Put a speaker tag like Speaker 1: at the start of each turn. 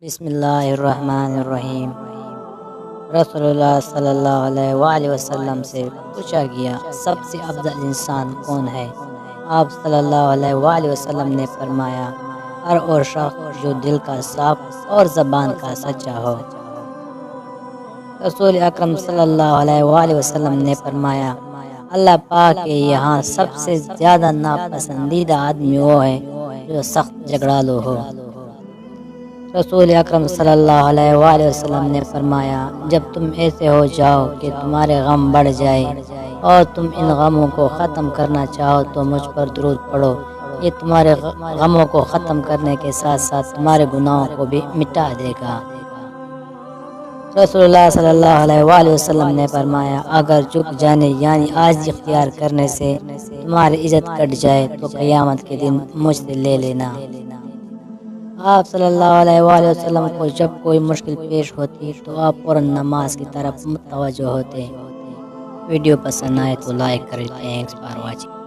Speaker 1: بسم اللہ الرحمن الرحیم۔ رسول اللہ صلی اللہ علیہ وآلہ وسلم سے پوچھا گیا سب سے افضل انسان کون ہے؟ آپ صلی اللہ علیہ وآلہ وسلم نے فرمایا ہر اور شخص جو دل کا صاف اور زبان کا سچا ہو۔ رسول اکرم صلی اللہ علیہ وآلہ وسلم نے فرمایا اللہ پاک کے یہاں سب سے زیادہ ناپسندیدہ آدمی وہ ہے جو سخت جھگڑالو ہو۔ رسول اکرم صلی اللہ علیہ وآلہ وسلم نے فرمایا جب تم ایسے ہو جاؤ کہ تمہارے غم بڑھ جائے اور تم ان غموں کو ختم کرنا چاہو تو مجھ پر درود پڑھو، یہ تمہارے غموں کو ختم کرنے کے ساتھ ساتھ تمہارے گناہوں کو بھی مٹا دے گا۔ رسول اللہ صلی اللہ علیہ وآلہ وسلم نے فرمایا اگر جھک جانے یعنی عاجزی اختیار کرنے سے تمہاری عزت کٹ جائے تو قیامت کے دن مجھ سے لے لینا۔ آپ صلی اللہ علیہ وآلہ وسلم کو جب کوئی مشکل پیش ہوتی تو آپ فوراً نماز کی طرف متوجہ ہوتے۔ ویڈیو پسند آئے تو لائک کریں۔ Thanks for watching.